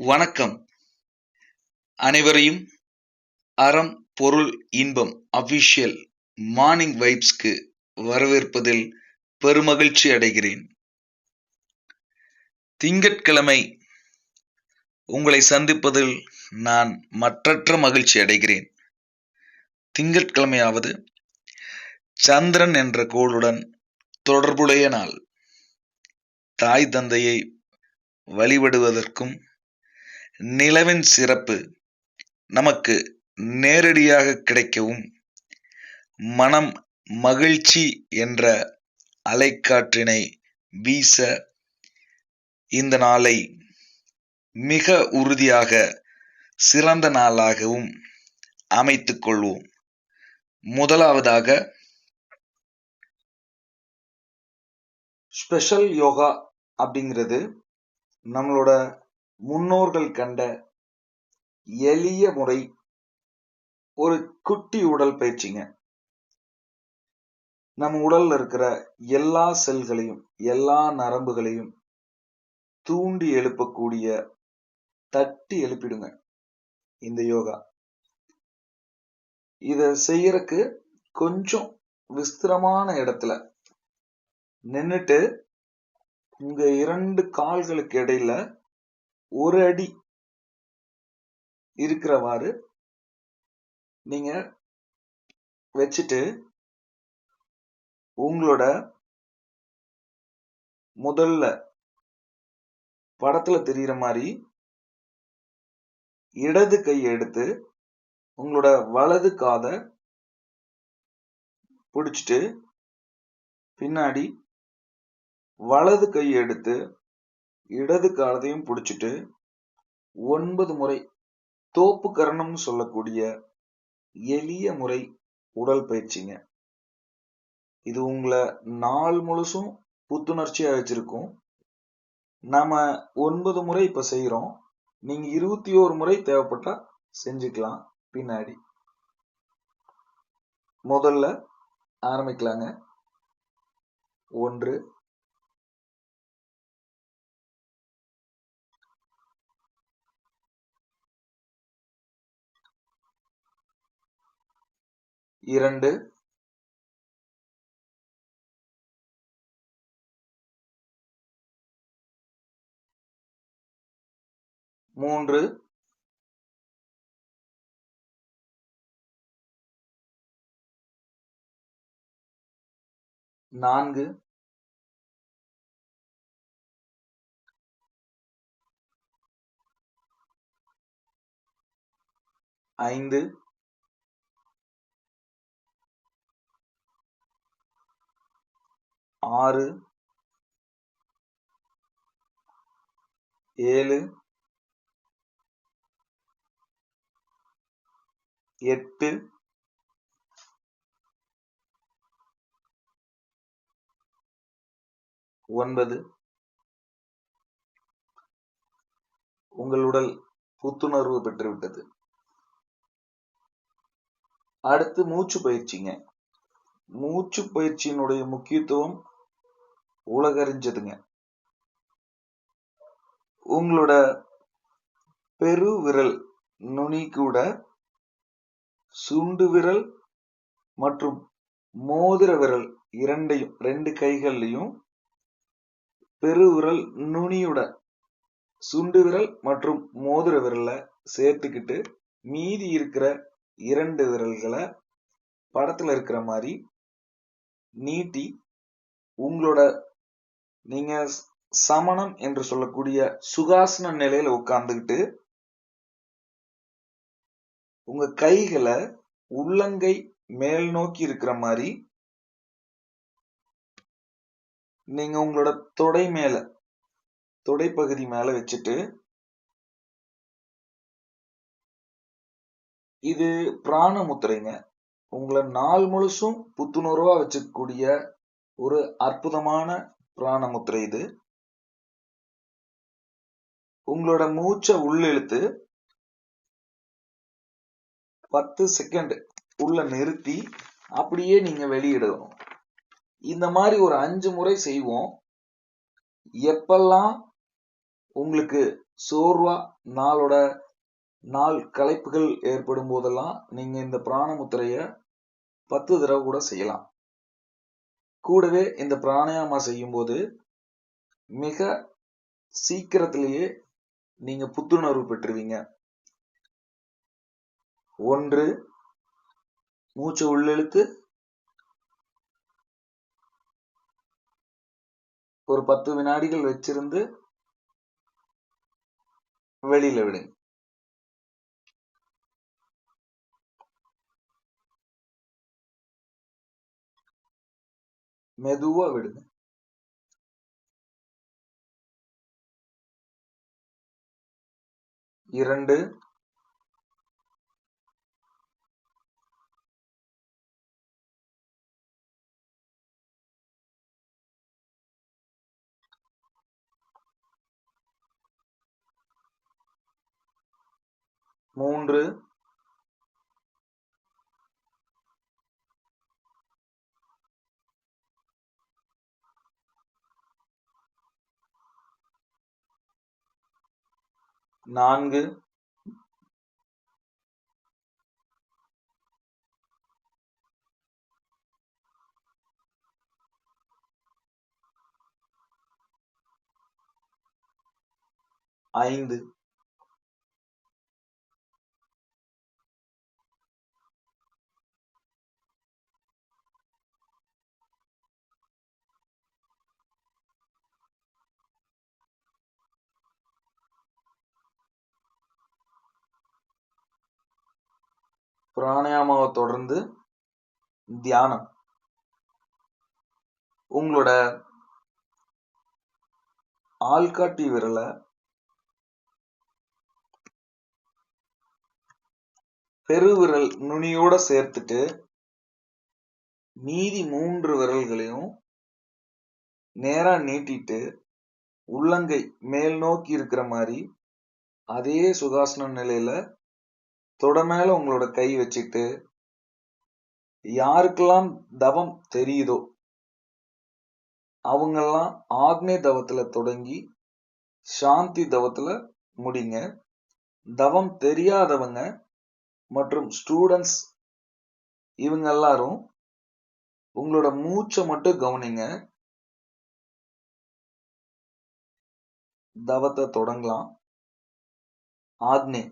வணக்கம். அனைவரையும் அறம், பொருள், இன்பம் அஃபிஷியல் மார்னிங் வைப்ஸ்க்கு வரவேற்பதில் பெருமகிழ்ச்சி அடைகிறேன். திங்கட்கிழமை உங்களை சந்திப்பதில் நான் மற்றற்ற மகிழ்ச்சி அடைகிறேன். திங்கட்கிழமையாவது சந்திரன் என்ற கோளுடன் தொடர்புடைய நாள். தாய் தந்தையை வழிபடுவதற்கும் நிலவின் சிறப்பு நமக்கு நேரடியாக கிடைக்கவும் மனம் மகிழ்ச்சி என்ற அலைக்காற்றினை வீச இந்த நாளை மிக உறுதியாக சிறந்த நாளாகவும் அமைத்துக் கொள்வோம். முதலாவதாக ஸ்பெஷல் யோகா அப்படிங்கிறது நம்மளோட முன்னோர்கள் கண்ட எளிய முறை, ஒரு குட்டி உடல் பயிற்சிங்க. நம்ம உடல்ல இருக்கிற எல்லா செல்களையும் எல்லா நரம்புகளையும் தூண்டி எழுப்பக்கூடிய, தட்டி எழுப்பிடுங்க இந்த யோகா. இத செய்யறதுக்கு கொஞ்சம் விஸ்திரமான இடத்துல நின்னுட்டு உங்க 2 கால்களுக்கு இடையில 1 அடி இருக்கிறவாறு நீங்க வச்சுட்டு உங்களோட முதல்ல படத்துல தெரிகிற மாதிரி இடது கையை எடுத்து உங்களோட வலது காதை பிடிச்சிட்டு பின்னாடி வலது கையை எடுத்து இடது காதையும் பிடிச்சிட்டு 9 முறை தோப்பு கரணம்னு சொல்லக்கூடிய எளிய முறை உடல் பயிற்சிங்க. இது உங்களை நாள் முழுசும் புத்துணர்ச்சியா வச்சிருக்கும். நாம 9 முறை இப்ப செய்யறோம். நீங்க 21 முறை தேவைப்பட்டா செஞ்சுக்கலாம் பின்னாடி. முதல்ல ஆரம்பிக்கலாங்க. 1, 2, 3, 4, 5, 6, 7, 8, 9. உங்கள் உடல் புத்துணர்வு பெற்றுவிட்டது. அடுத்து மூச்சு பயிற்சிங்க. மூச்சு பயிற்சியினுடைய முக்கியத்துவம் உலகறிஞ்சதுங்க. உங்களோட பெரு விரல் நுனி கூட சுண்டு விரல் மற்றும் மோதிர விரல் இரண்டையும் 2 கைகள்லையும் பெருவிரல் நுனியுட சுண்டு விரல் மற்றும் மோதிர விரலை சேர்த்துக்கிட்டு மீதி இருக்கிற 2 விரல்களை படத்துல இருக்கிற மாதிரி நீட்டி உங்களோட நீங்க சமணம் என்று சொல்லக்கூடிய சுகாசன நிலையில உட்கார்ந்துகிட்டு உங்க கைகளை உள்ளங்கை மேல் நோக்கி இருக்கிற மாதிரி நீங்க உங்களோட தொடை பகுதி மேல வச்சுட்டு, இது பிராண முத்திரைங்க. உங்களை நாள் முழுசும் புத்துணர்வா வச்சுக்கூடிய ஒரு அற்புதமான பிராண முத்திரை இது. உங்களோட மூச்சை உள்ளிழுத்து 10 செகண்ட் உள்ள நிறுத்தி அப்படியே நீங்க வெளியிடணும். இந்த மாதிரி ஒரு 5 முறை செய்வோம். எப்பெல்லாம் உங்களுக்கு சோர்வா நாளோட நாள் களைப்புகள் ஏற்படும் போதெல்லாம் நீங்க இந்த பிராண முத்திரைய 10 தடவை கூட செய்யலாம். கூடவே இந்த பிராணாயாமா செய்யும்போது மிக சீக்கிரத்திலேயே நீங்க புத்துணர்வு பெற்றுவீங்க. 1 மூச்சை உள்ளிழுத்து ஒரு 10 வினாடிகள் வச்சிருந்து வெளியில விடுங்க. மெதுவா விடுங்க. 2 3 4 5 பிராணாயாமாவை தொடர்ந்து தியானம். உங்களோட ஆள்காட்டி விரலை பெருவிரல் நுனியோட சேர்த்துட்டு மீதி 3 விரல்களையும் நேரா நீட்டிட்டு உள்ளங்கை மேல் நோக்கி இருக்கிற மாதிரி அதே சுகாசன நிலையில தொட மேல உங்களோட கை வச்சுட்டு யாருக்கெல்லாம் தவம் தெரியுதோ அவங்கெல்லாம் ஆக்னே தவத்துல தொடங்கி சாந்தி தவத்துல முடிங்க. தவம் தெரியாதவங்க மற்றும் ஸ்டூடெண்ட்ஸ் இவங்க எல்லாரும் உங்களோட மூச்சை மட்டும் கவனிங்க. தவத்தை தொடங்கலாம். ஆக்னே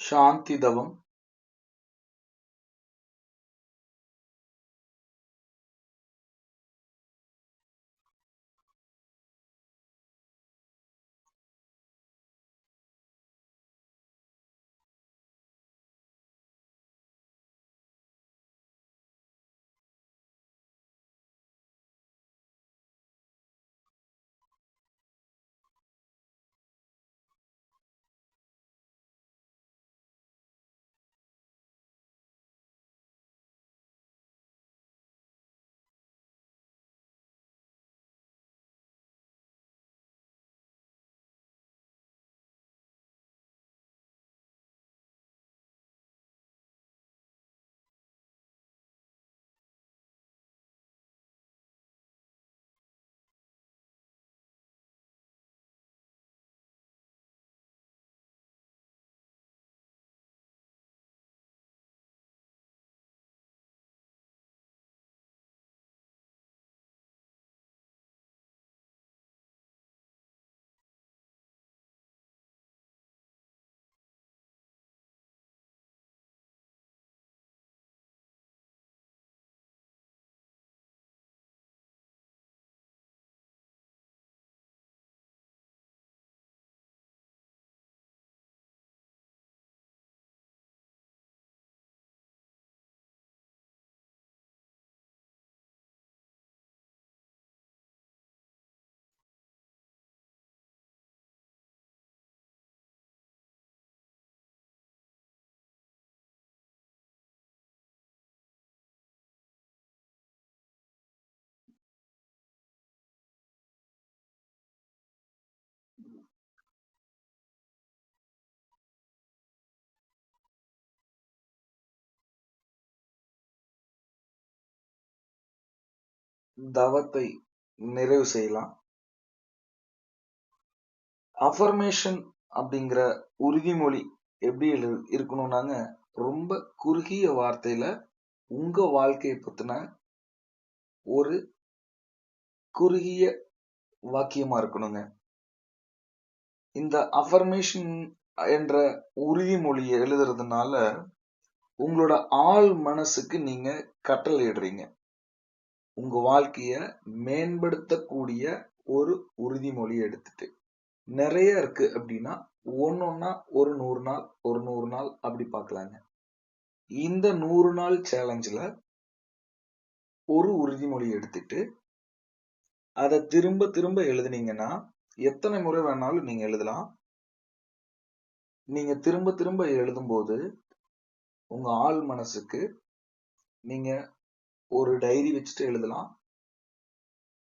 சாந்தி தவம், தவத்தை நிறைவு செய்யலாம். அஃபர்மேஷன் அப்படிங்கிற உறுதிமொழி எப்படி இருக்கணும்னாங்க, ரொம்ப குறுகிய வார்த்தையில உங்க வாழ்க்கையை பத்தின ஒரு குறுகிய வாக்கியமா இருக்கணுங்க. இந்த அஃபர்மேஷன் என்ற உறுதிமொழியை எழுதுறதுனால உங்களோட ஆள் மனசுக்கு நீங்க கட்டளையிடுறீங்க. உங்க வாழ்க்கைய மேம்படுத்தக்கூடிய ஒரு உறுதிமொழி எடுத்துட்டு நிறைய இருக்கு அப்படின்னா ஒன்னொன்னா ஒரு 100 நாள் ஒரு 100 நாள் அப்படி பார்க்கலாங்க. இந்த 100 நாள் சேலஞ்சில் ஒரு உறுதிமொழி எடுத்துட்டு அதை திரும்ப திரும்ப எழுதுனீங்கன்னா எத்தனை முறை வேணாலும் நீங்க எழுதலாம். நீங்க திரும்ப திரும்ப எழுதும்போது உங்க ஆள் மனசுக்கு நீங்க ஒரு டைரி வச்சுட்டு எழுதலாம்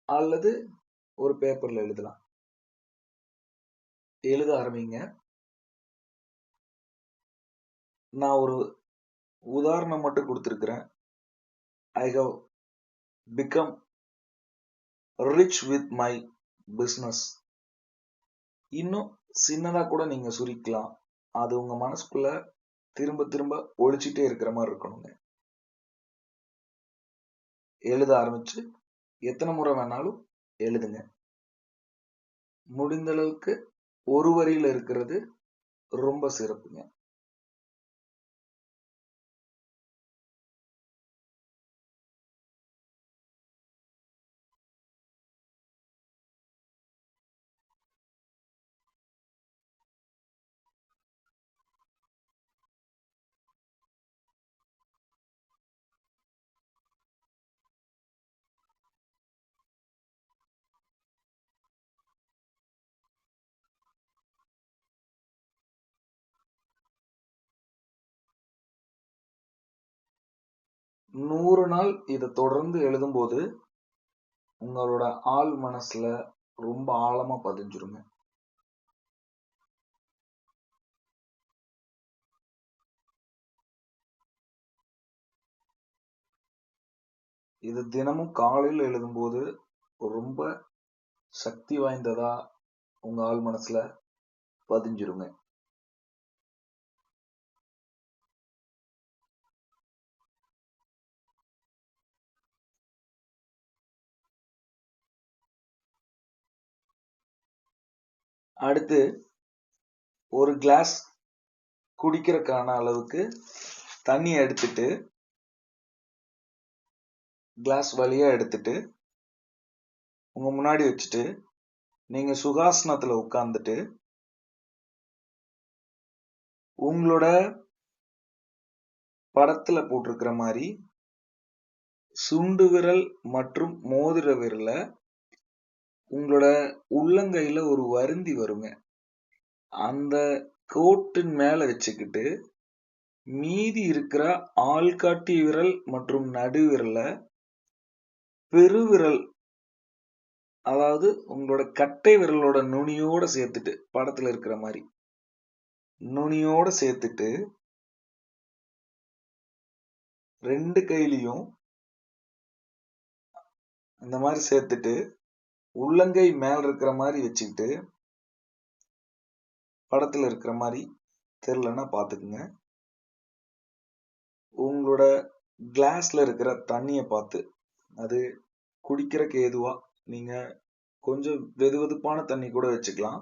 அல்லது ஒரு பேப்பர்ல எழுதலாம். எழுத ஆரம்பிங்க. நான் ஒரு உதாரணம் மட்டும் கொடுத்திருக்கிறேன். I have become rich with my business. இன்னும் சின்னதா கூட நீங்க சுருக்கலாம். அது உங்க மனசுக்குள்ள திரும்ப திரும்ப ஒழிச்சிட்டே இருக்கிற மாதிரி இருக்கணுங்க. எழுத ஆரம்பிச்சு எத்தனை முறை வேணாலும் எழுதுங்க. முடிந்த அளவுக்கு ஒரு வரியில இருக்கிறது ரொம்ப சிறப்புங்க. நூறு நாள் இதை தொடர்ந்து எழுதும்போது உங்களோட ஆள் மனசுல ரொம்ப ஆழமா பதிஞ்சிருங்க. இது தினமும் காலையில் எழுதும்போது ரொம்ப சக்தி வாய்ந்ததா உங்க ஆள் மனசுல பதிஞ்சிருங்க. அடுத்து ஒரு கிளாஸ் குடிக்கிறதுக்கான அளவுக்கு தண்ணி எடுத்துட்டு கிளாஸ் வழியா எடுத்துட்டு உங்க முன்னாடி வச்சுட்டு நீங்க சுகாசனத்துல உட்கார்ந்துட்டு உங்களோட படத்துல போட்டிருக்கிற மாதிரி சுண்டு விரல் மற்றும் மோதிர விரல உங்களோட உள்ளங்கையில ஒரு வருந்தி வருங்க, அந்த கோட்டின் மேல வச்சுக்கிட்டு மீதி இருக்கிற ஆள்காட்டி விரல் மற்றும் நடுவிரல பெருவிரல், அதாவது உங்களோட கட்டை விரலோட நுனியோட சேர்த்துட்டு படத்துல இருக்கிற மாதிரி நுனியோட சேர்த்துட்டு 2 கையிலையும் இந்த மாதிரி சேர்த்துட்டு உள்ளங்கை மேல இருக்கிற மாதிரி வச்சுக்கிட்டு படத்துல இருக்கிற மாதிரி தெரியலன்னா பாத்துக்குங்க. உங்களோட கிளாஸ்ல இருக்கிற தண்ணிய பார்த்து, அது குடிக்கிறக்கு ஏதுவா நீங்க கொஞ்சம் வெதுவெதுப்பான தண்ணி கூட வச்சுக்கலாம்.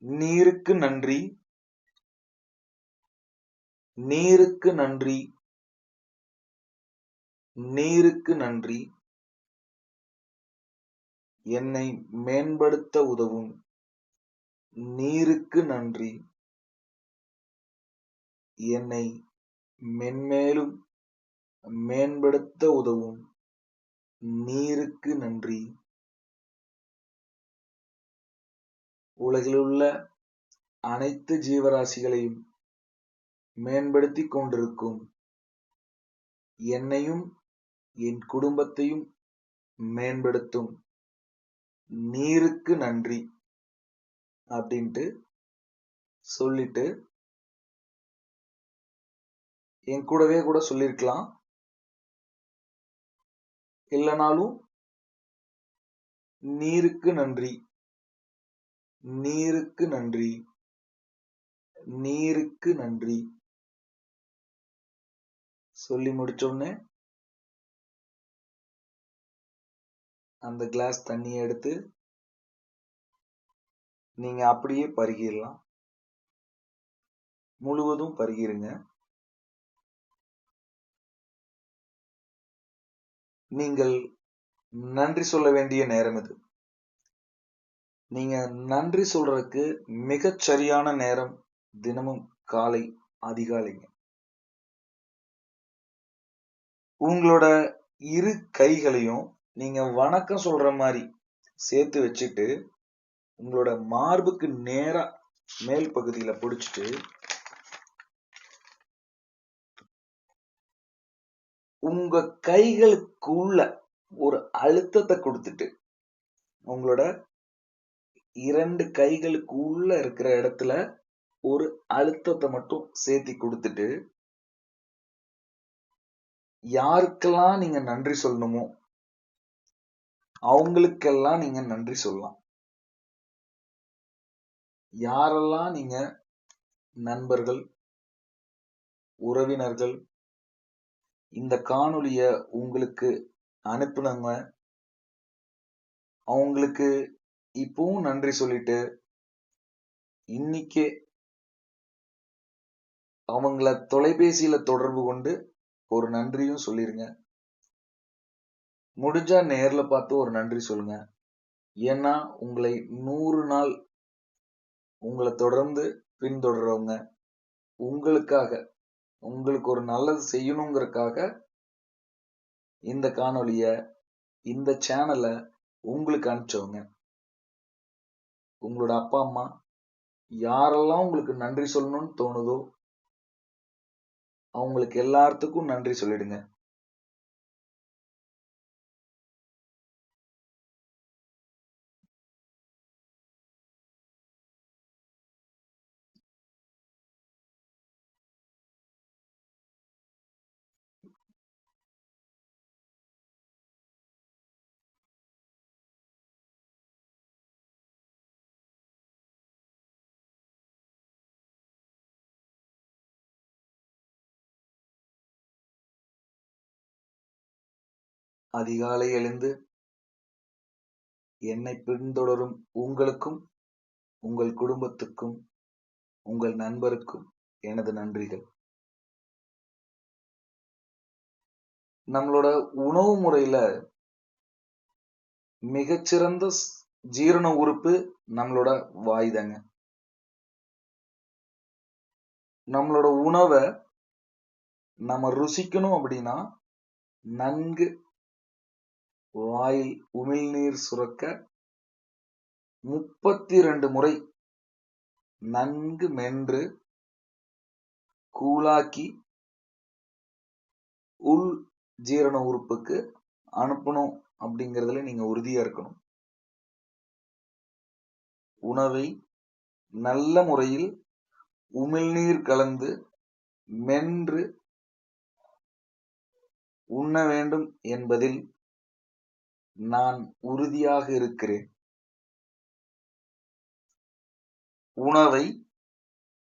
நீருக்கு நன்றி, நீருக்கு நன்றி, நீருக்கு நன்றி, என்னை மேம்படுத்த உதவும் நீருக்கு நன்றி, என்னை மென்மேலும் மேம்படுத்த உதவும் நீருக்கு நன்றி. உலகிலுள்ள அனைத்து ஜீவராசிகளையும் மேம்படுத்திக் கொண்டிருக்கும் என்னையும் என் குடும்பத்தையும் மேம்படுத்தும் நீருக்கு நன்றி அப்படின்ட்டு சொல்லிட்டு என் கூடவே கூட சொல்லிருக்கலாம். இல்லைனாலும் நீருக்கு நன்றி, நீருக்கு நன்றி, நீருக்கு நன்றி சொல்லி முடிச்சோடனே அந்த கிளாஸ் தண்ணியை எடுத்து நீங்க அப்படியே பருகிடலாம். முழுவதும் பருகிருங்க. நீங்கள் நன்றி சொல்ல வேண்டிய நேரம் இது. நீங்க நன்றி சொல்றதுக்கு மிகச் சரியான நேரம் தினமும் காலை அதிகாலைங்க. உங்களோட இரு கைகளையும் நீங்க வணக்கம் சொல்ற மாதிரி சேர்த்து வச்சுட்டு உங்களோட மார்புக்கு நேரா மேல் பகுதியில பிடிச்சிட்டு உங்க கைகளுக்குள்ள ஒரு அழுத்தத்தை கொடுத்துட்டு உங்களோட 2 கைகளுக்கு உள்ள இருக்கிற இடத்துல ஒரு அழுத்தத்தை மட்டும் சேர்த்தி கொடுத்துட்டு யாருக்கெல்லாம் நீங்க நன்றி சொல்லணுமோ அவங்களுக்கெல்லாம் நீங்க நன்றி சொல்லலாம். யாரெல்லாம் நீங்க நண்பர்கள், உறவினர்கள் இந்த காணொளிய உங்களுக்கு அனுப்புனவங்க அவங்களுக்கு இப்பவும் நன்றி சொல்லிட்டு இன்னைக்கே அவங்கள தொலைபேசியில தொடர்பு கொண்டு ஒரு நன்றியும் சொல்லிருங்க. முடிஞ்சா நேர்ல பார்த்து ஒரு நன்றி சொல்லுங்க. ஏன்னா உங்களை 100 நாள் உங்களை தொடர்ந்து பின்தொடர்றவங்க உங்களுக்காக, உங்களுக்கு ஒரு நல்லது செய்யணுங்கிறதுக்காக இந்த காணொளிய, இந்த சேனலை உங்களுக்கு அனுப்பிச்சவங்க. உங்களோட அப்பா அம்மா யாரெல்லாம் உங்களுக்கு நன்றி சொல்லணும்னு தோணுதோ அவங்களுக்கு எல்லாத்துக்கும் நன்றி சொல்லிடுங்க. அதிகாலை எழுந்து என்னை பின்தொடரும் உங்களுக்கும் உங்கள் குடும்பத்துக்கும் உங்கள் நண்பருக்கும் எனது நன்றிகள். நம்மளோட உணவு முறையில மிகச்சிறந்த ஜீரண உறுப்பு நம்மளோட வாய்தாங்க. நம்மளோட உணவை நம்ம ருசிக்கணும் அப்படின்னா நன்கு வாயில் உமிழ்நீர் சுரக்க 32 முறை நன்கு மென்று கூழாக்கி உள் ஜீரண உறுப்புக்கு அனுப்பணும் அப்படிங்கிறதுல நீங்க உறுதியா இருக்கணும். உணவை நல்ல முறையில் உமிழ்நீர் கலந்து மென்று உண்ண வேண்டும் என்பதில் நான் உறுதியாக இருக்கிறேன். உணவை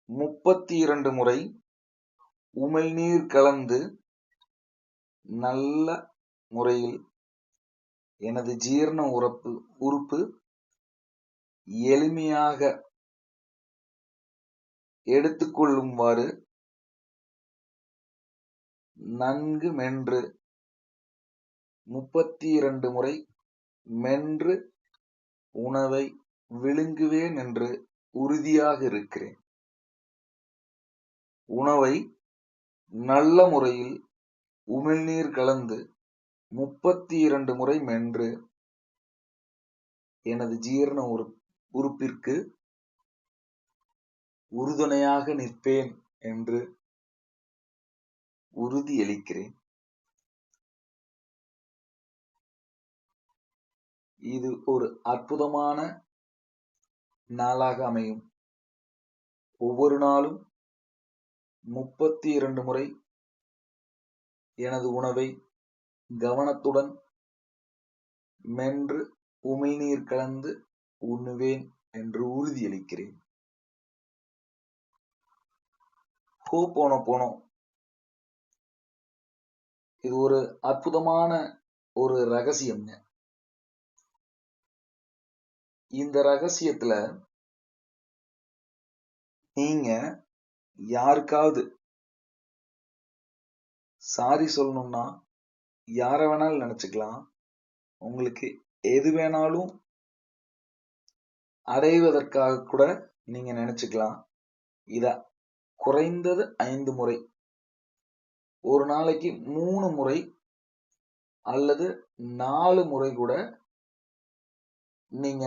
32 முறை உமிழ்நீர் கலந்து நல்ல முறையில் எனது ஜீரண உறுப்பு எளிமையாக எடுத்துக்கொள்ளுமாறு நன்கு மென்று 32 முறை மென்று உணவை விழுங்குவேன் என்று உறுதியாக இருக்கிறேன். உணவை நல்ல முறையில் உமிழ்நீர் கலந்து 32 முறை மென்று எனது ஜீரண உறுப்பிற்கு உறுதுணையாக நிற்பேன் என்று உறுதியளிக்கிறேன். இது ஒரு அற்புதமான நாளாக அமையும். ஒவ்வொரு நாளும் 32 முறை எனது உணவை கவனத்துடன் மென்று உமிழ்நீர் கலந்து உண்ணுவேன் என்று உறுதியளிக்கிறேன். ஹோபோனோபோனோ இது ஒரு அற்புதமான ஒரு ரகசியம்ங்க. இந்த ரகசியத்துல நீங்க யாருக்காவது சாரி சொல்லணும்னா யார வேணாலும் நினைச்சுக்கலாம். உங்களுக்கு எது வேணாலும் அடைவதற்காக கூட நீங்க நினைச்சுக்கலாம். இத குறைந்தது 5 முறை, ஒரு நாளைக்கு 3 முறை அல்லது 4 முறை கூட நீங்க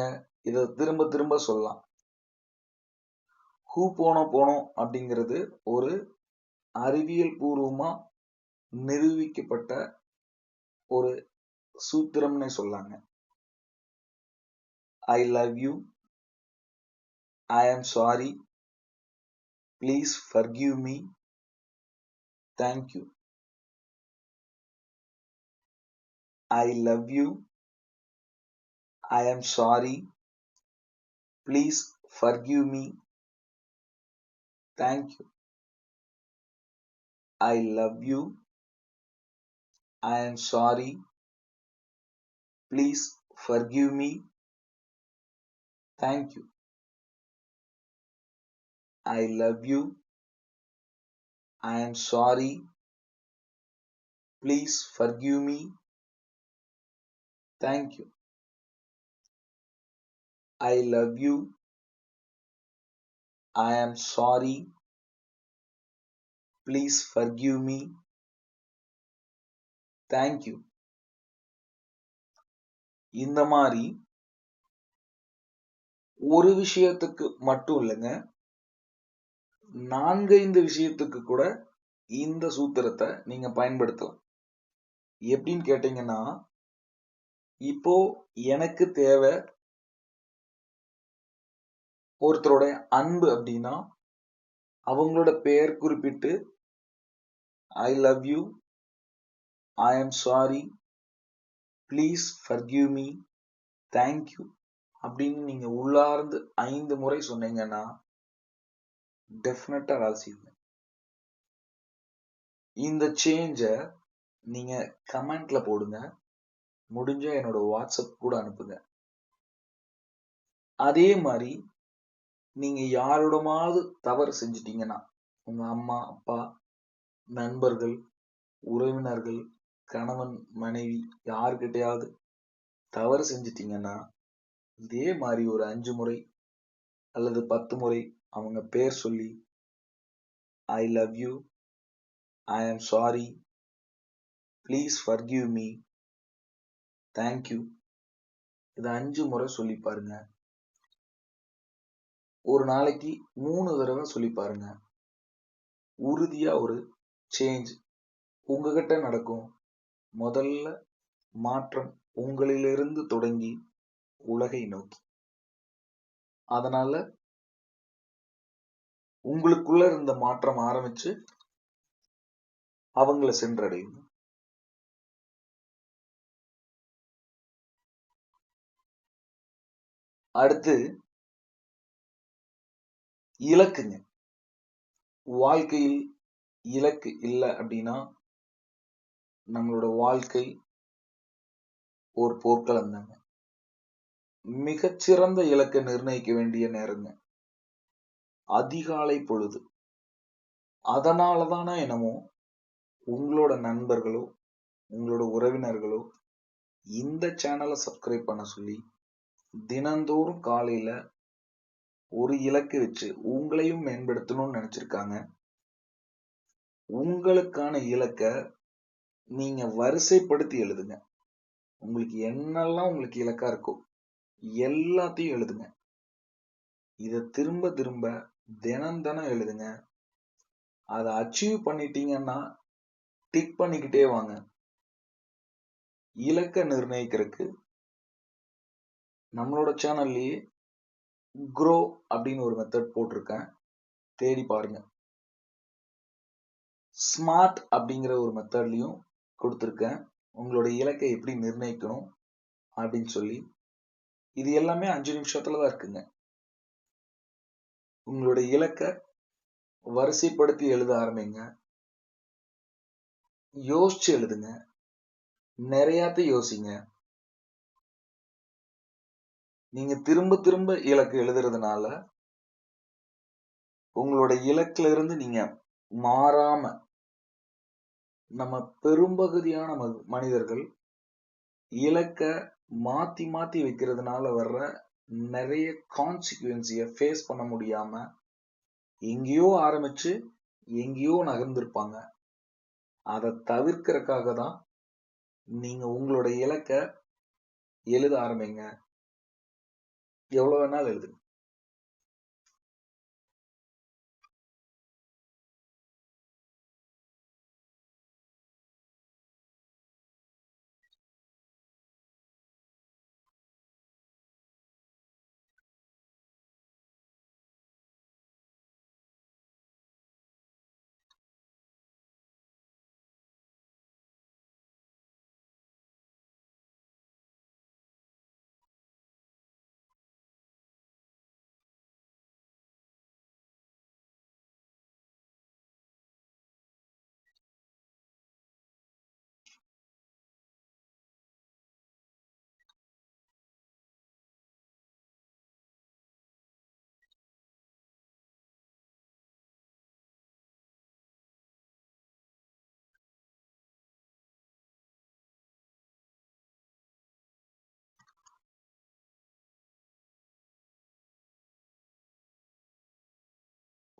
இத திரும்ப திரும்ப சொல்லலாம். ஹோபோனோபோனோ அப்படிங்கிறது ஒரு அறிவியல் பூர்வமா நிரூபிக்கப்பட்ட ஒரு சூத்திரம்னே சொல்லாங்க. I love you, I am sorry, please forgive me, thank you. I love you, I am sorry, please forgive me, thank you. I love you, I am sorry, please forgive me, thank you. I love you, I am sorry, please forgive me, thank you. I love you, I am sorry, please forgive me, thank you. இந்த மாதிரி ஒரு விஷயத்துக்கு மட்டும் இல்லைங்க, 4-5 விஷயத்துக்கு கூட இந்த சூத்திரத்தை நீங்க பயன்படுத்தலாம். எப்படின்னு கேட்டீங்கன்னா, இப்போ எனக்கு தேவை ஒருத்தரோட அன்பு அப்படின்னா அவங்களோட பெயர் குறிப்பிட்டு I love you, I am sorry, please forgive me, thank you அப்படின்னு நீங்க உள்ளார்ந்து 5 முறை சொன்னீங்கன்னா டெஃபினட்டா வேலை செய்யுங்க. இந்த சேஞ்ச நீங்க கமெண்ட்ல போடுங்க. முடிஞ்சா என்னோட வாட்ஸ்அப் கூட அனுப்புங்க. அதே மாதிரி நீங்க யாரிடமாவது தவறு செஞ்சிட்டீங்கன்னா, உங்க அம்மா, அப்பா, நண்பர்கள், உறவினர்கள், கணவன், மனைவி யார்கிட்டயாவது தவறு செஞ்சிட்டீங்கன்னா, இதே மாரி ஒரு 5 முறை அல்லது 10 முறை அவங்க பேர் சொல்லி, I love you, I am sorry, please forgive me, thank you. இத 5 முறை சொல்லி பாருங்க. ஒரு நாளைக்கு 3 தடவை சொல்லி பாருங்க. உறுதியா ஒரு சேஞ்ச் உங்ககிட்ட நடக்கும். முதல்ல மாற்றம் உங்களிலிருந்து தொடங்கி உலகை நோக்கி. அதனால உங்களுக்குள்ள இருந்த மாற்றம் ஆரம்பிச்சு அவங்கள சென்றடையும். அடுத்து இலக்குங்க. வாழ்க்கையில் இலக்கு இல்ல அப்படின்னா நம்மளோட வாழ்க்கை ஒரு போர்க்களம் தாங்க. மிகச்சிறந்த இலக்கை நிர்ணயிக்க வேண்டிய நேரங்க அதிகாலை பொழுது. அதனாலதானா என்னமோ உங்களோட நண்பர்களோ உங்களோட உறவினர்களோ இந்த சேனலை சப்ஸ்கிரைப் பண்ண சொல்லி தினந்தோறும் காலையில ஒரு இலக்கு வச்சு உங்களையும் மேம்படுத்தணும்னு நினைச்சிருக்காங்க. உங்களுக்கான இலக்க நீங்க வரிசைப்படுத்தி எழுதுங்க. உங்களுக்கு என்னெல்லாம் உங்களுக்கு இலக்கா இருக்கோ எல்லாத்தையும் எழுதுங்க. இத திரும்ப திரும்ப தினம் தினம் எழுதுங்க. அதை அச்சீவ் பண்ணிட்டீங்கன்னா டிக் பண்ணிக்கிட்டே வாங்க. இலக்க நிர்ணயிக்கிறதுக்கு நம்மளோட சேனல்லயே க்ரோ அப்படின்னு ஒரு மெத்தட் போட்டிருக்கேன், தேடி பாருங்க. ஸ்மார்ட் அப்படிங்கிற ஒரு மெத்தட்லயும் கொடுத்துருக்கேன், உங்களோட இலக்கை எப்படி நிர்ணயிக்கணும் அப்படின்னு சொல்லி. இது எல்லாமே 5 நிமிஷத்துல தான் இருக்குங்க. உங்களோட இலக்க வரிசைப்படுத்தி எழுத ஆரம்பிங்க. யோசிச்சு எழுதுங்க. நிறையாத்த யோசிங்க. நீங்க திரும்ப திரும்ப இலக்கு எழுதுறதுனால உங்களோட இலக்குல இருந்து நீங்க மாறாம, நம்ம பெரும்பகுதியான மனிதர்கள் இலக்க மாத்தி மாத்தி வைக்கிறதுனால வர்ற நிறைய கான்சிக்வன்சிய ஃபேஸ் பண்ண முடியாம எங்கேயோ ஆரம்பிச்சு எங்கேயோ நகர்ந்திருப்பாங்க. அதை தவிர்க்கிறதுக்காக தான் நீங்க உங்களோட இலக்க எழுத ஆரம்பிங்க. எவ்வளவு வேணாலும் எழுதுங்க.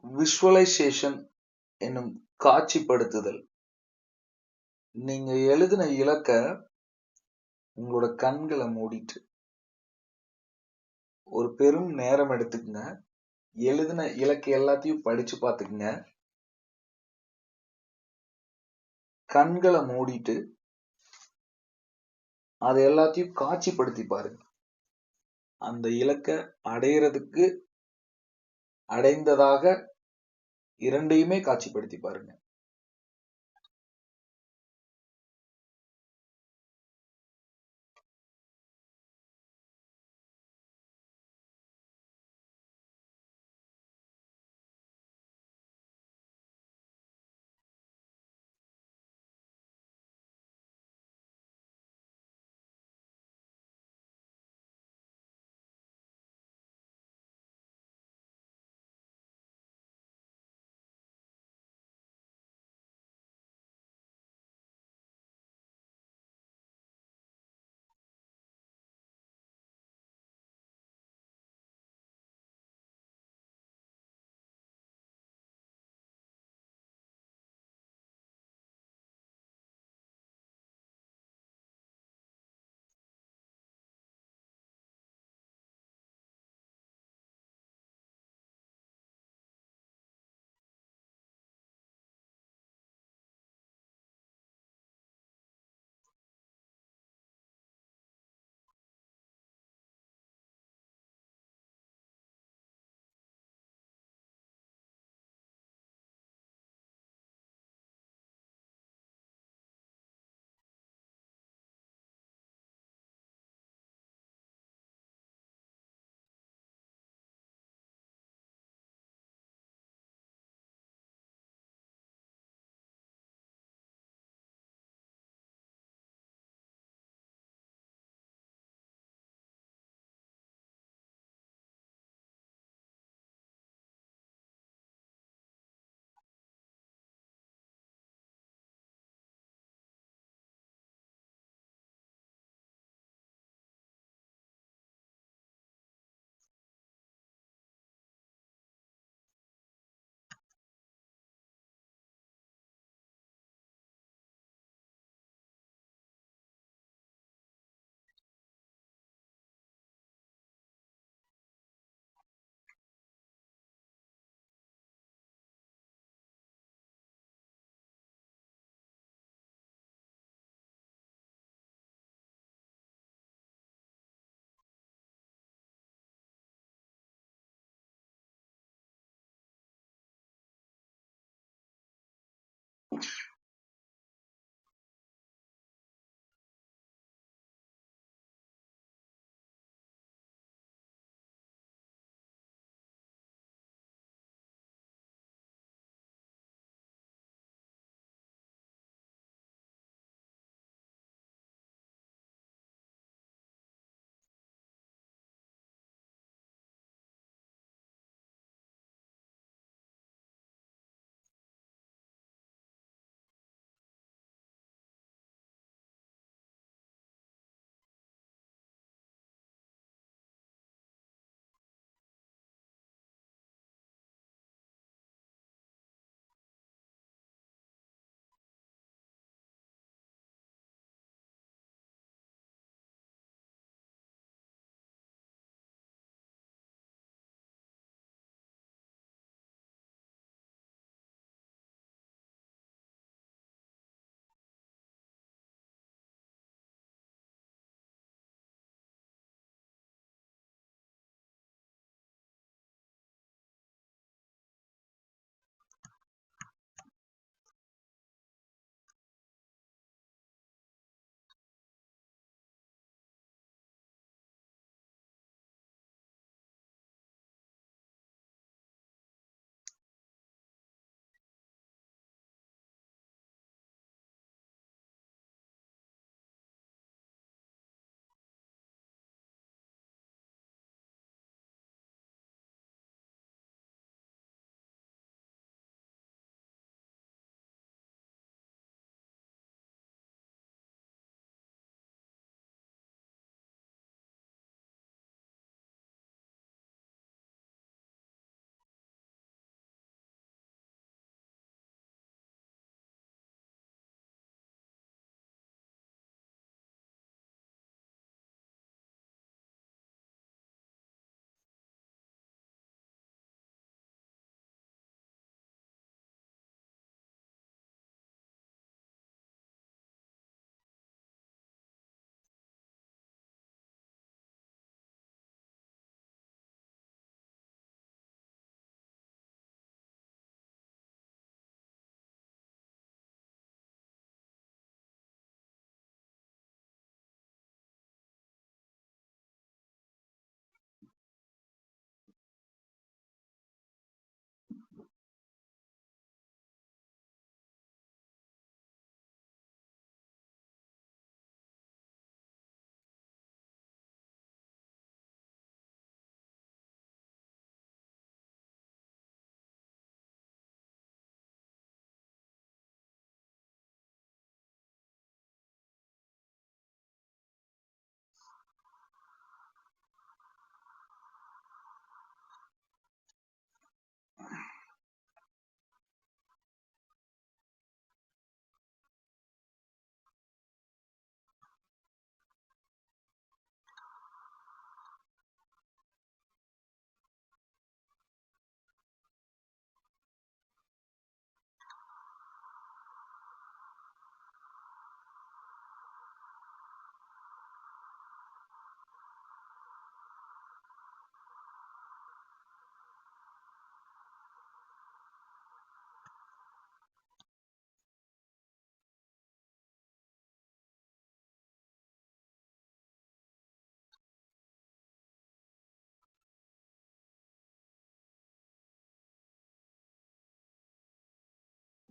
விஷுவலைசேஷன் என்னும் காட்சிப்படுத்துதல். நீங்க எழுதின இலக்க உங்களோட கண்களை மூடிட்டு ஒரு பெரும் நேரம் எடுத்துக்கங்க. எழுதின இலக்கு எல்லாத்தையும் படிச்சு பார்த்துக்குங்க. கண்களை மூடிட்டு அதை எல்லாத்தையும் காட்சிப்படுத்தி பாருங்க. அந்த இலக்க அடையிறதுக்கு அடைந்ததாக இரண்டையுமே காட்சிப்படுத்தி பாருங்க.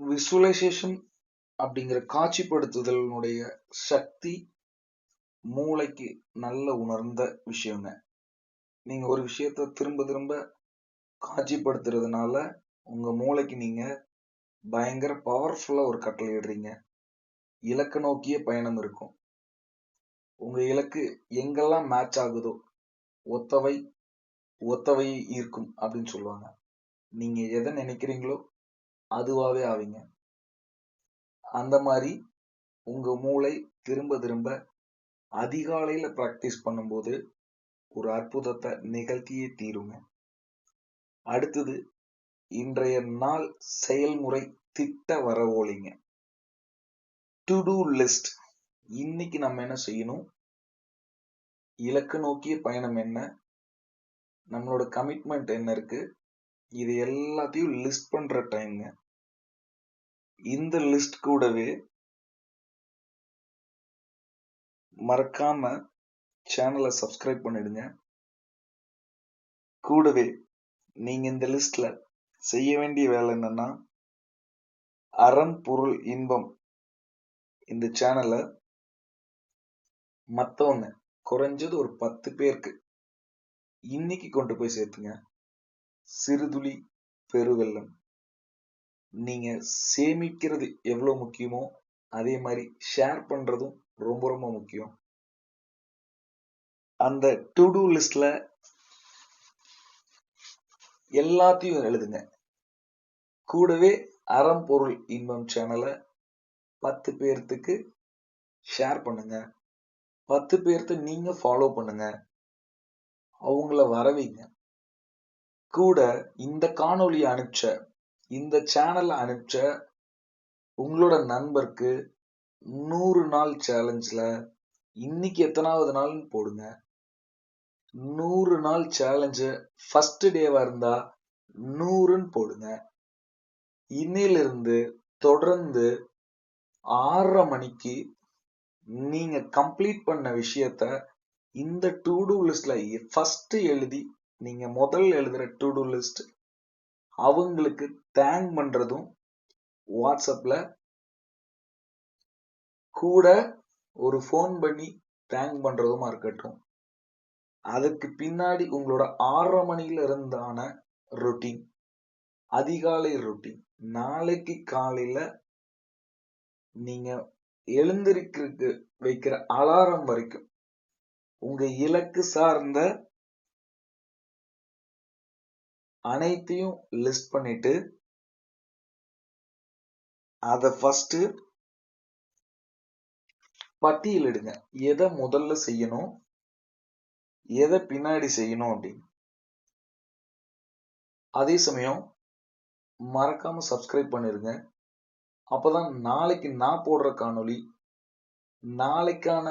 விசுவலைசேஷன் அப்படிங்கிற காட்சிப்படுத்துதலினுடைய சக்தி மூளைக்கு நல்ல உணர்ந்த விஷயங்க. நீங்க ஒரு விஷயத்த திரும்ப திரும்ப காட்சிப்படுத்துறதுனால உங்க மூளைக்கு நீங்க பயங்கர பவர்ஃபுல்லா ஒரு கட்டளை இடுறீங்க. இலக்க நோக்கிய பயணம் இருக்கும். உங்க இலக்கு எங்கெல்லாம் மேட்ச் ஆகுதோ, ஒத்தவை ஒத்தவை ஈர்க்கும் அப்படின்னு சொல்லுவாங்க. நீங்க எதை நினைக்கிறீங்களோ அதுவாவே ஆவீங்க. அந்த மாதிரி உங்க மூளை திரும்ப திரும்ப அதிகாலையில பிராக்டிஸ் பண்ணும்போது ஒரு அற்புதத்தை நிகழ்த்தியே தீருங்க. அடுத்தது, இன்றைய நாள் செயல்முறை திட்ட வரவோலிங்க. To do list. இன்னைக்கு நம்ம என்ன செய்யணும், இலக்கு நோக்கிய பயணம் என்ன, நம்மளோட கமிட்மெண்ட் என்ன இருக்கு, இது எல்லாத்தையும் லிஸ்ட் பண்ற டைம்ங்க. இந்த லிஸ்ட் கூடவே மறக்காம சேனலை சப்ஸ்கிரைப் பண்ணிடுங்க. கூடவே நீங்க இந்த லிஸ்ட்ல செய்ய வேண்டிய வேலை என்னன்னா, அறம் பொருள் இன்பம் இந்த சேனலை மத்தவங்க குறைஞ்சது ஒரு 10 பேருக்கு இன்னைக்கு கொண்டு போய் சேர்த்துங்க. சிறுதுளி பெருவெள்ளம். நீங்க சேமிக்கிறது எவ்வளவு முக்கியமோ அதே மாதிரி ஷேர் பண்றதும் ரொம்ப ரொம்ப முக்கியம். அந்த டு டூ லிஸ்ட்ல எல்லாத்தையும் எழுதுங்க. கூடவே அறம் பொருள் இன்பம் சேனலை 10 பேர்த்துக்கு ஷேர் பண்ணுங்க. 10 பேர்த்த நீங்க ஃபாலோ பண்ணுங்க. அவங்கள வரவைங்க. கூட இந்த காணொளி அனுப்பிச்ச, இந்த சேனல்ல அனுப்பிச்ச உங்களோட நண்பருக்கு 100 நாள் சேலஞ்ச்ல இன்னைக்கு எத்தனாவது நாள்னு போடுங்க. 100 நாள் சேலஞ்சு ஃபர்ஸ்ட் டேவா இருந்தா 100ன்னு போடுங்க. இன்னையிலிருந்து தொடர்ந்து 6:30 மணிக்கு நீங்க கம்ப்ளீட் பண்ண விஷயத்த இந்த டு டூ லிஸ்ட்ல ஃபர்ஸ்ட் எழுதி, நீங்க முதல்ல எழுதுற டு டூ லிஸ்ட் அவங்களுக்கு தேங்க் பண்றதும் வாட்ஸ்அப்ல கூட ஒரு ஃபோன் பண்ணி தேங்க் பண்றதுமா இருக்கட்டும். அதுக்கு பின்னாடி உங்களோட 6:30 மணில இருந்தான ரொட்டீன், அதிகாலை ரொட்டீன், நாளைக்கு காலையில நீங்க எழுந்திருக்கிறதுக்கு வைக்கிற அலாரம் வரைக்கும் உங்க இலக்கு சார்ந்த அனைத்தையும் லிஸ்ட் பண்ணிட்டு அத ஃபர்ஸ்ட் பட்டியலிடுங்க. எதை முதல்ல செய்யணும், எதை பின்னாடி செய்யணும் அப்படின்னு. அதே சமயம் மறக்காம சப்ஸ்கிரைப் பண்ணிருங்க. அப்பதான் நாளைக்கு நான் போடுற காணொளி நாளைக்கான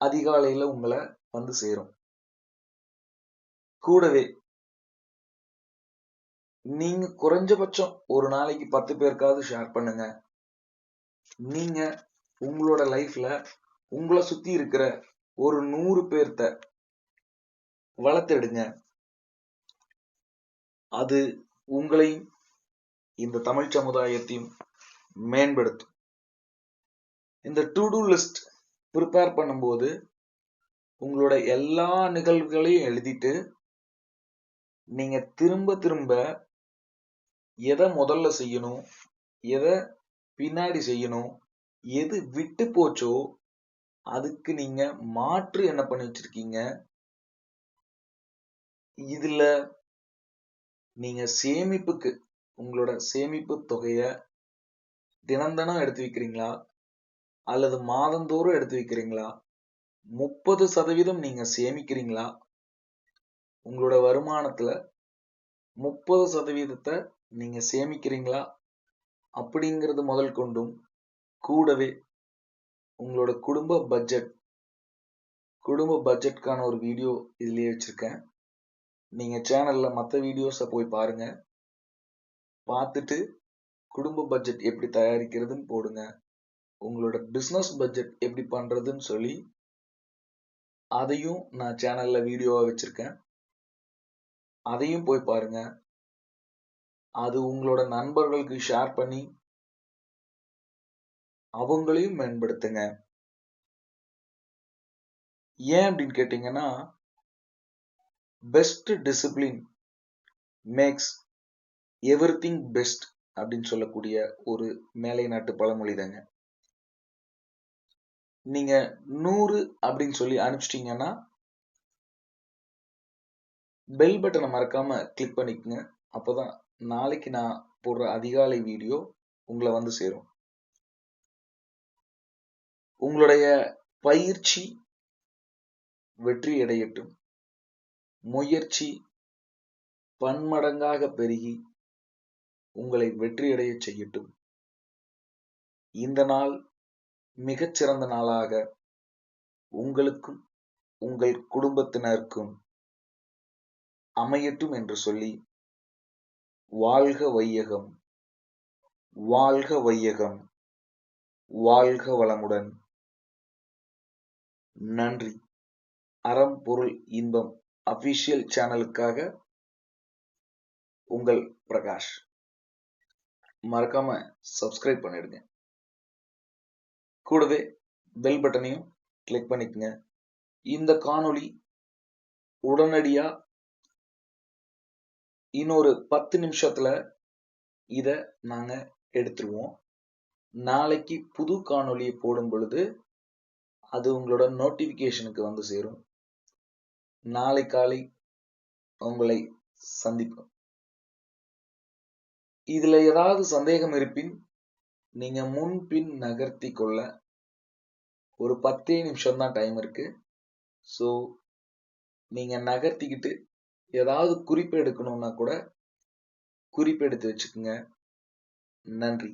அதிகாலையில உங்களை வந்து சேரும். கூடவே நீங்க குறைஞ்சபட்சம் ஒரு நாளைக்கு 10 பேருக்காவது ஷேர் பண்ணுங்க. நீங்க உங்களோட லைஃப்ல உங்களை சுத்தி இருக்கிற ஒரு 100 பேர்த்த வளர்த்தெடுங்க. அது உங்களையும் இந்த தமிழ் சமுதாயத்தையும் மேம்படுத்தும். இந்த டு டூ லிஸ்ட் ப்ரிப்பேர் பண்ணும்போது உங்களோட எல்லா நிகழ்வுகளையும் எழுதிட்டு நீங்க திரும்ப திரும்ப எதை முதல்ல செய்யணும், எதை பின்னாடி செய்யணும், எது விட்டு போச்சோ அதுக்கு நீங்க மாற்று என்ன பண்ணி வச்சிருக்கீங்க, இதுல நீங்க சேமிப்புக்கு உங்களோட சேமிப்பு தொகைய தினம் தினம் எடுத்து வைக்கிறீங்களா அல்லது மாதந்தோறும் எடுத்து வைக்கிறீங்களா, 30% நீங்க சேமிக்கிறீங்களா, உங்களோட வருமானத்துல 30% நீங்க சேமிக்கிறீங்களா அப்படிங்கிறது முதல் கொண்டும், கூடவே உங்களோட குடும்ப பட்ஜெட்கான ஒரு வீடியோ இதுலயே வச்சிருக்கேன். நீங்க சேனல்ல மற்ற வீடியோஸை போய் பாருங்க. பார்த்துட்டு குடும்ப பட்ஜெட் எப்படி தயாரிக்கிறதுன்னு போடுங்க. உங்களோட பிசினஸ் பட்ஜெட் எப்படி பண்றதுன்னு சொல்லி அதையும் நான் சேனல்ல வீடியோவா வச்சிருக்கேன். அதையும் போய் பாருங்க. அது உங்களோட நண்பர்களுக்கு ஷேர் பண்ணி அவங்களையும் மேம்படுத்துங்க. ஏன் அப்படின்னு கேட்டீங்கன்னா, best discipline makes everything best அப்படின்னு சொல்லக்கூடிய ஒரு மேலை நாட்டு பழமொழி தாங்க. நீங்க 100 அப்படின்னு சொல்லி அனுப்பிச்சிட்டீங்கன்னா பெல் பட்டனை மறக்காம கிளிக் பண்ணிக்கங்க. அப்பதான் நாளைக்கு நான் போடுற அதிகாலை வீடியோ உங்களை வந்து சேரும். உங்களுடைய பயிற்சி வெற்றி அடையட்டும். முயற்சி பன்மடங்காக பெருகி உங்களை வெற்றியடைய செய்யட்டும். இந்த நாள் மிகச்சிறந்த நாளாக உங்களுக்கும் உங்கள் குடும்பத்தினருக்கும் அமையட்டும் என்று சொல்லி வாழ்க வையகம். வாழ்க வையகம், வாழ்க வளமுடன். நன்றி. அறம் பொருள் இன்பம் அபிஷியல் சேனலுக்காக உங்கள் பிரகாஷ். மறக்காம சப்ஸ்கிரைப் பண்ணிடுங்க. கூடவே பெல் பட்டனையும் கிளிக் பண்ணிக்கங்க. இந்த காணொளி உடனடியா இன்னொரு 10 நிமிஷத்துல இத நாங்க எடுத்துருவோம். நாளைக்கு புது காணொளியை போடும் பொழுது அது உங்களோட நோட்டிபிகேஷனுக்கு வந்து சேரும். நாளை காலை உங்களை சந்திப்போம். இதுல ஏதாவது சந்தேகம் இருப்பின் நீங்க முன்பின் நகர்த்தி கொள்ள ஒரு 10 நிமிஷம் தான் டைம் இருக்கு. ஸோ நீங்க நகர்த்திக்கிட்டு ஏதாவது குறிப்பு எடுக்கணும்னா கூட குறிப்பு எடுத்து வச்சுக்கோங்க. நன்றி.